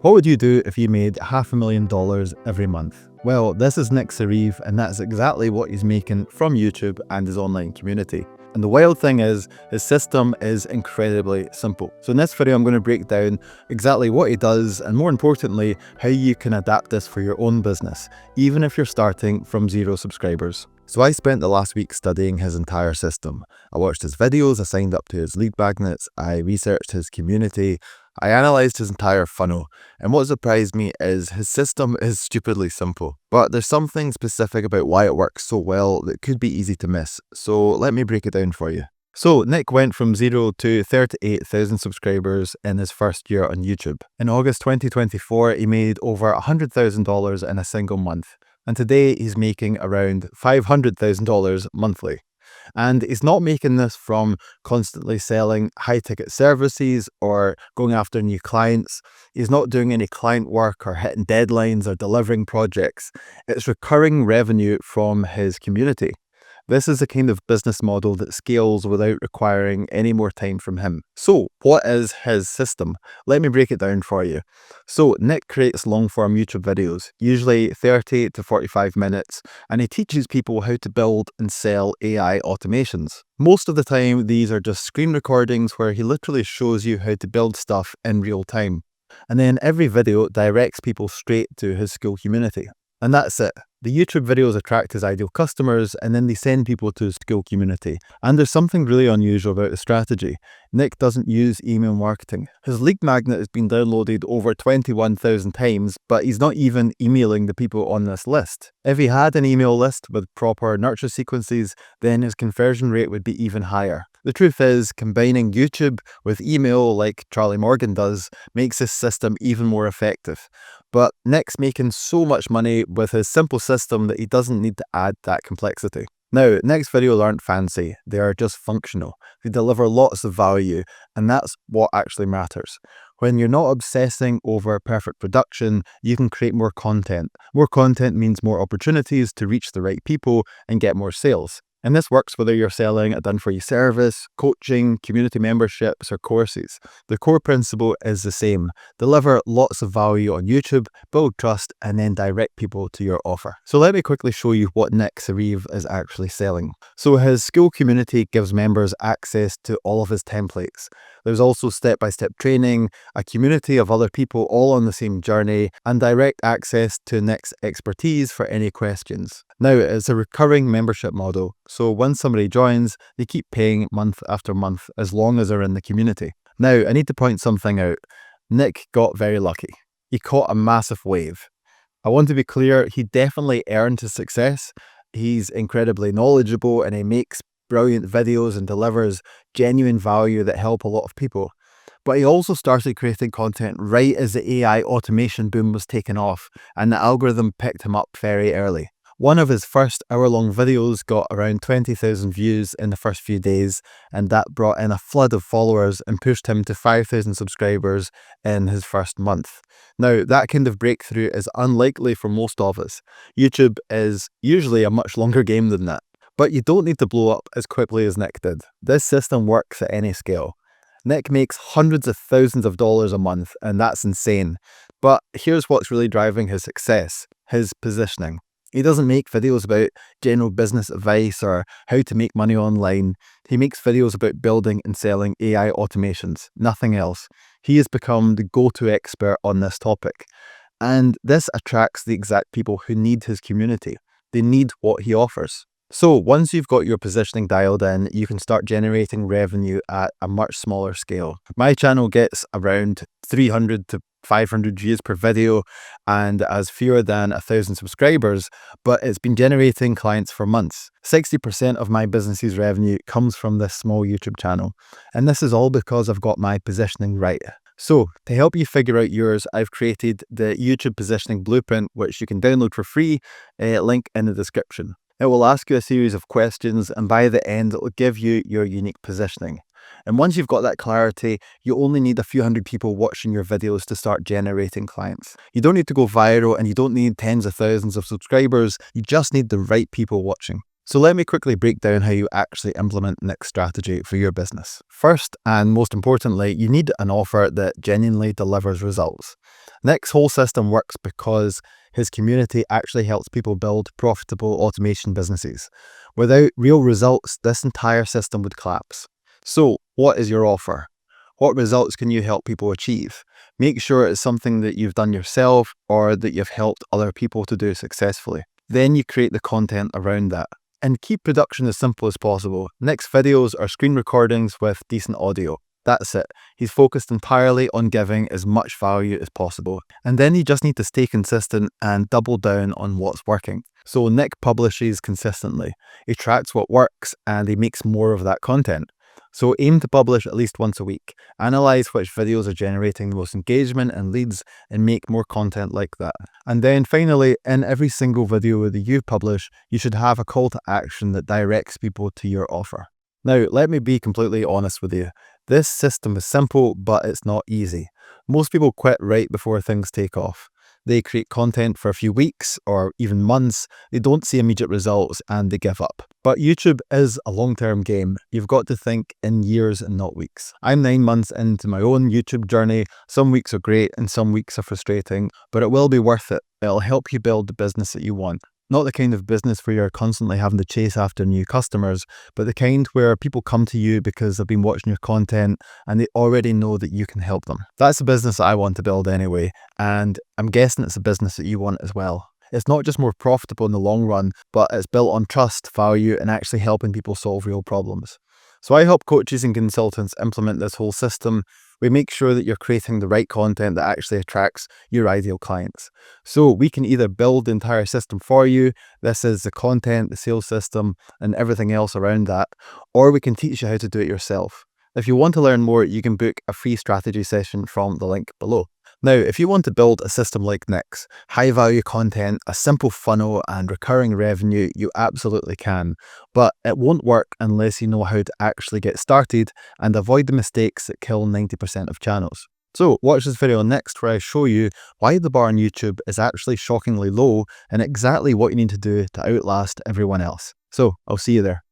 What would you do if you made $500,000 every month? Well, this is Nick Sariv, and that's exactly what he's making from YouTube and his online community. And the wild thing is, his system is incredibly simple. So in this video, I'm going to break down exactly what he does, and more importantly, how you can adapt this for your own business, even if you're starting from 0 subscribers. So I spent the last week studying his entire system. I watched his videos, I signed up to his lead magnets, I researched his community, I analysed his entire funnel, and what surprised me is his system is stupidly simple. But there's something specific about why it works so well that could be easy to miss, so let me break it down for you. So Nick went from 0 to 38,000 subscribers in his first year on YouTube. In August 2024, he made over $100,000 in a single month, and today he's making around $500,000 monthly. And he's not making this from constantly selling high-ticket services or going after new clients. He's not doing any client work or hitting deadlines or delivering projects. It's recurring revenue from his community. This is the kind of business model that scales without requiring any more time from him. So, what is his system? Let me break it down for you. So, Nick creates long-form YouTube videos, usually 30 to 45 minutes, and he teaches people how to build and sell AI automations. Most of the time, these are just screen recordings where he literally shows you how to build stuff in real time. And then every video directs people straight to his school community. And that's it. The YouTube videos attract his ideal customers, and then they send people to his school community. And there's something really unusual about the strategy. Nick doesn't use email marketing. His lead magnet has been downloaded over 21,000 times, but he's not even emailing the people on this list. If he had an email list with proper nurture sequences, then his conversion rate would be even higher. The truth is, combining YouTube with email like Charlie Morgan does makes this system even more effective. But Nick's making so much money with his simple system that he doesn't need to add that complexity. Now, Nick's videos aren't fancy, they are just functional. They deliver lots of value, and that's what actually matters. When you're not obsessing over perfect production, you can create more content. More content means more opportunities to reach the right people and get more sales. And this works whether you're selling a done-for-you service, coaching, community memberships, or courses. The core principle is the same. Deliver lots of value on YouTube, build trust, and then direct people to your offer. So let me quickly show you what Nick Sariv is actually selling. So his school community gives members access to all of his templates. There's also step-by-step training, a community of other people all on the same journey, and direct access to Nick's expertise for any questions. Now, it's a recurring membership model, so once somebody joins, they keep paying month after month as long as they're in the community. Now, I need to point something out. Nick got very lucky. He caught a massive wave. I want to be clear, he definitely earned his success. He's incredibly knowledgeable and he makes brilliant videos and delivers genuine value that help a lot of people. But he also started creating content right as the AI automation boom was taking off, and the algorithm picked him up very early. One of his first hour-long videos got around 20,000 views in the first few days, and that brought in a flood of followers and pushed him to 5,000 subscribers in his first month. Now, that kind of breakthrough is unlikely for most of us. YouTube is usually a much longer game than that. But you don't need to blow up as quickly as Nick did. This system works at any scale. Nick makes hundreds of thousands of dollars a month, and that's insane. But here's what's really driving his success: his positioning. He doesn't make videos about general business advice or how to make money online. He makes videos about building and selling AI automations, nothing else. He has become the go-to expert on this topic. And this attracts the exact people who need his community. They need what he offers. So once you've got your positioning dialed in, you can start generating revenue at a much smaller scale. My channel gets around 300 to 500 views per video and has fewer than 1,000 subscribers, but it's been generating clients for months. 60% of my business's revenue comes from this small YouTube channel, and this is all because I've got my positioning right. So, to help you figure out yours, I've created the YouTube Positioning Blueprint, which you can download for free, link in the description. It will ask you a series of questions, and by the end, it will give you your unique positioning. And once you've got that clarity, you only need a few hundred people watching your videos to start generating clients. You don't need to go viral, and you don't need tens of thousands of subscribers. You just need the right people watching. So let me quickly break down how you actually implement Nick's strategy for your business. First, and most importantly, you need an offer that genuinely delivers results. Nick's whole system works because his community actually helps people build profitable automation businesses. Without real results, this entire system would collapse. So, what is your offer? What results can you help people achieve? Make sure it's something that you've done yourself or that you've helped other people to do successfully. Then you create the content around that. And keep production as simple as possible. Nick's videos are screen recordings with decent audio. That's it. He's focused entirely on giving as much value as possible. And then you just need to stay consistent and double down on what's working. So Nick publishes consistently. He tracks what works and he makes more of that content. So aim to publish at least once a week. Analyze which videos are generating the most engagement and leads and make more content like that. And then finally, in every single video that you publish, you should have a call to action that directs people to your offer. Now, let me be completely honest with you. This system is simple, but it's not easy. Most people quit right before things take off. They create content for a few weeks or even months, they don't see immediate results and they give up. But YouTube is a long-term game. You've got to think in years and not weeks. I'm 9 months into my own YouTube journey. Some weeks are great and some weeks are frustrating, but it will be worth it. It'll help you build the business that you want. Not the kind of business where you're constantly having to chase after new customers, but the kind where people come to you because they've been watching your content and they already know that you can help them. That's the business that I want to build anyway, and I'm guessing it's a business that you want as well. It's not just more profitable in the long run, but it's built on trust, value, and actually helping people solve real problems. So I help coaches and consultants implement this whole system. We make sure that you're creating the right content that actually attracts your ideal clients. So we can either build the entire system for you, this is the content, the sales system, and everything else around that, or we can teach you how to do it yourself. If you want to learn more, you can book a free strategy session from the link below. Now, if you want to build a system like Nick's, high value content, a simple funnel and recurring revenue, you absolutely can. But it won't work unless you know how to actually get started and avoid the mistakes that kill 90% of channels. So watch this video next where I show you why the bar on YouTube is actually shockingly low and exactly what you need to do to outlast everyone else. So I'll see you there.